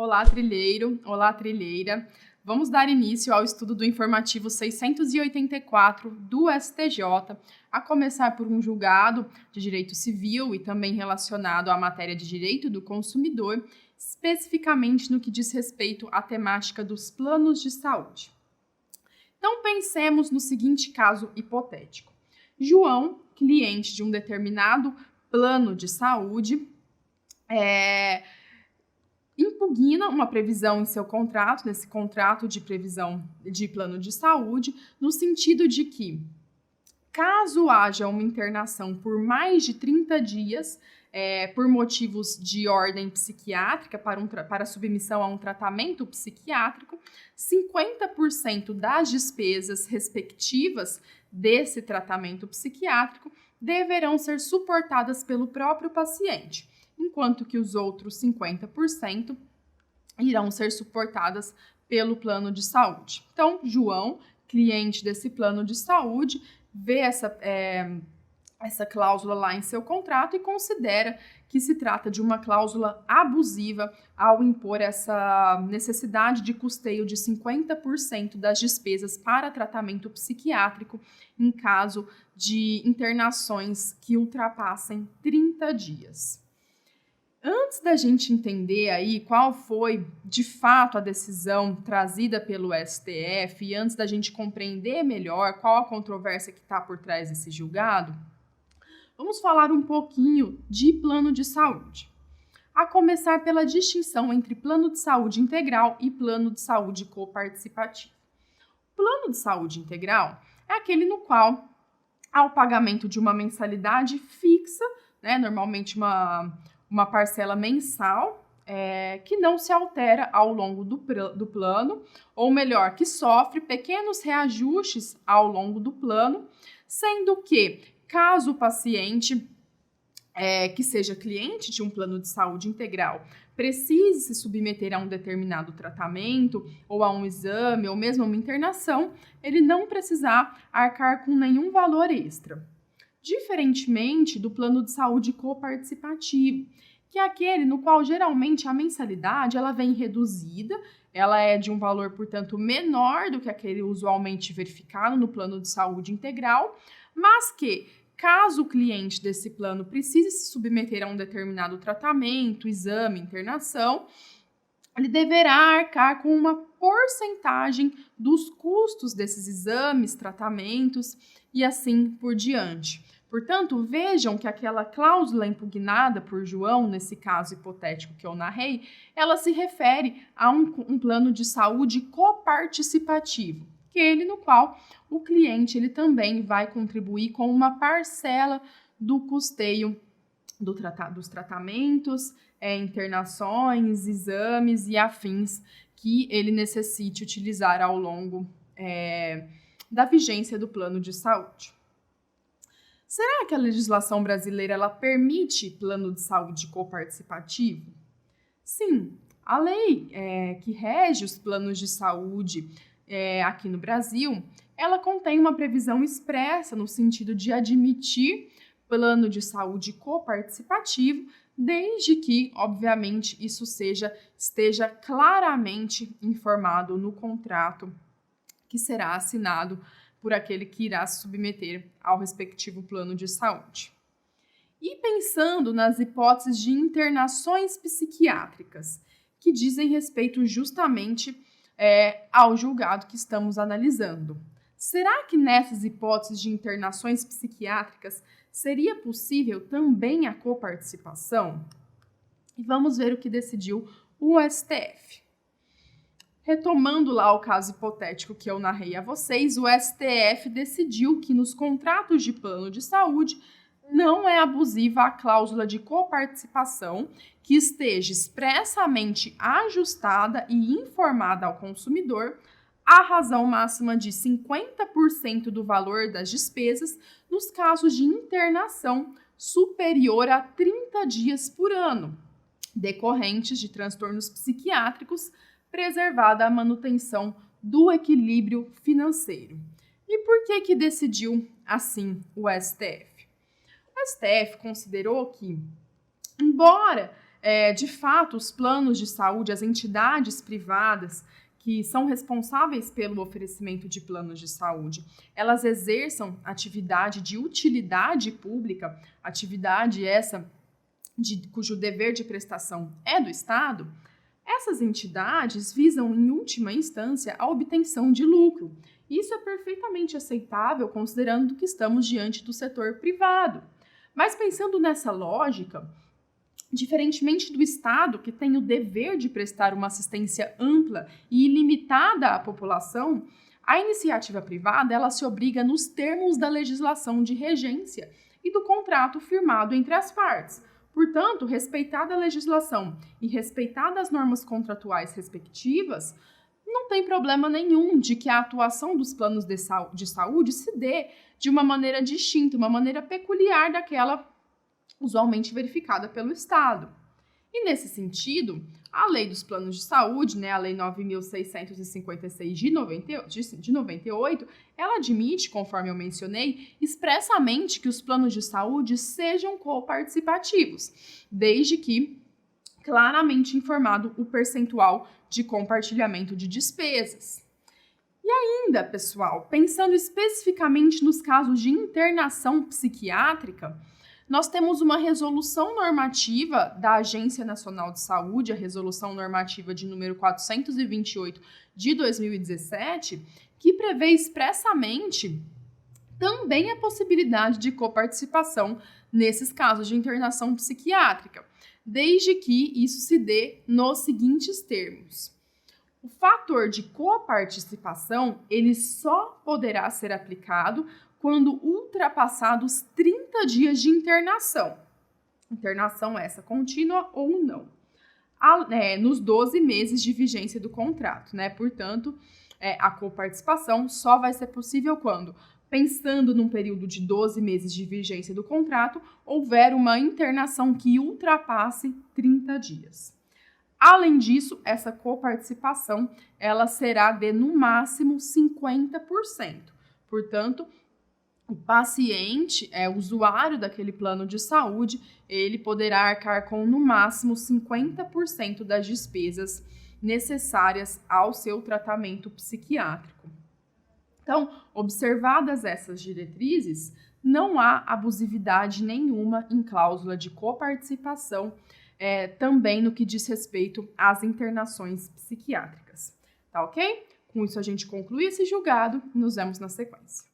Olá, trilheiro! Olá, trilheira! Vamos dar início ao estudo do informativo 684 do STJ, a começar por um julgado de direito civil e também relacionado à matéria de direito do consumidor, especificamente no que diz respeito à temática dos planos de saúde. Então, pensemos no seguinte caso hipotético. João, cliente de um determinado plano de saúde, impugna uma previsão em seu contrato, nesse contrato de previsão de plano de saúde, no sentido de que, caso haja uma internação por mais de 30 dias, por motivos de ordem psiquiátrica, para submissão a um tratamento psiquiátrico, 50% das despesas respectivas desse tratamento psiquiátrico deverão ser suportadas pelo próprio paciente, enquanto que os outros 50% irão ser suportadas pelo plano de saúde. Então, João, cliente desse plano de saúde, vê essa cláusula lá em seu contrato e considera que se trata de uma cláusula abusiva ao impor essa necessidade de custeio de 50% das despesas para tratamento psiquiátrico em caso de internações que ultrapassem 30 dias. Antes da gente entender aí qual foi, de fato, a decisão trazida pelo STF e antes da gente compreender melhor qual a controvérsia que está por trás desse julgado, vamos falar um pouquinho de plano de saúde. A começar pela distinção entre plano de saúde integral e plano de saúde coparticipativo. O plano de saúde integral é aquele no qual há o pagamento de uma mensalidade fixa, normalmente uma parcela mensal, que não se altera ao longo do plano, ou melhor, que sofre pequenos reajustes ao longo do plano, sendo que, caso o paciente que seja cliente de um plano de saúde integral precise se submeter a um determinado tratamento, ou a um exame, ou mesmo a uma internação, ele não precisar arcar com nenhum valor extra. Diferentemente do plano de saúde coparticipativo, que é aquele no qual geralmente a mensalidade ela vem reduzida, ela é de um valor, portanto, menor do que aquele usualmente verificado no plano de saúde integral, mas que, caso o cliente desse plano precise se submeter a um determinado tratamento, exame, internação, ele deverá arcar com uma porcentagem dos custos desses exames, tratamentos e assim por diante. Portanto, vejam que aquela cláusula impugnada por João, nesse caso hipotético que eu narrei, ela se refere a um plano de saúde coparticipativo, aquele no qual o cliente ele também vai contribuir com uma parcela do custeio dos tratamentos, internações, exames e afins que ele necessite utilizar ao longo da vigência do plano de saúde. Será que a legislação brasileira ela permite plano de saúde coparticipativo? Sim, a lei que rege os planos de saúde aqui no Brasil, ela contém uma previsão expressa no sentido de admitir plano de saúde coparticipativo, desde que, obviamente, isso esteja claramente informado no contrato que será assinado por aquele que irá se submeter ao respectivo plano de saúde. E pensando nas hipóteses de internações psiquiátricas, que dizem respeito justamente ao julgado que estamos analisando. Será que nessas hipóteses de internações psiquiátricas seria possível também a coparticipação? E vamos ver o que decidiu o STF. Retomando lá o caso hipotético que eu narrei a vocês, o STF decidiu que nos contratos de plano de saúde não é abusiva a cláusula de coparticipação que esteja expressamente ajustada e informada ao consumidor a razão máxima de 50% do valor das despesas nos casos de internação superior a 30 dias por ano, decorrentes de transtornos psiquiátricos, preservada a manutenção do equilíbrio financeiro. E por que decidiu assim o STF? O STF considerou que, embora De fato, os planos de saúde, as entidades privadas que são responsáveis pelo oferecimento de planos de saúde, elas exerçam atividade de utilidade pública, atividade essa cujo dever de prestação é do Estado. Essas entidades visam, em última instância, a obtenção de lucro. Isso é perfeitamente aceitável, considerando que estamos diante do setor privado. Mas pensando nessa lógica, diferentemente do Estado, que tem o dever de prestar uma assistência ampla e ilimitada à população, a iniciativa privada ela se obriga nos termos da legislação de regência e do contrato firmado entre as partes. Portanto, respeitada a legislação e respeitadas as normas contratuais respectivas, não tem problema nenhum de que a atuação dos planos de saúde se dê de uma maneira distinta, uma maneira peculiar daquela usualmente verificada pelo Estado. E nesse sentido, a Lei dos Planos de Saúde, a Lei 9.656 de 98, ela admite, conforme eu mencionei, expressamente que os planos de saúde sejam coparticipativos, desde que claramente informado o percentual de compartilhamento de despesas. E ainda, pessoal, pensando especificamente nos casos de internação psiquiátrica, nós temos uma resolução normativa da Agência Nacional de Saúde, a resolução normativa de número 428 de 2017, que prevê expressamente também a possibilidade de coparticipação nesses casos de internação psiquiátrica, desde que isso se dê nos seguintes termos. O fator de coparticipação, ele só poderá ser aplicado quando ultrapassados 30 dias de internação. Internação essa contínua ou não. Nos 12 meses de vigência do contrato, Portanto, a coparticipação só vai ser possível quando, pensando num período de 12 meses de vigência do contrato, houver uma internação que ultrapasse 30 dias. Além disso, essa coparticipação ela será de, no máximo, 50%. Portanto, o paciente, o usuário daquele plano de saúde, ele poderá arcar com, no máximo, 50% das despesas necessárias ao seu tratamento psiquiátrico. Então, observadas essas diretrizes, não há abusividade nenhuma em cláusula de coparticipação, também no que diz respeito às internações psiquiátricas. Tá ok? Com isso a gente conclui esse julgado e nos vemos na sequência.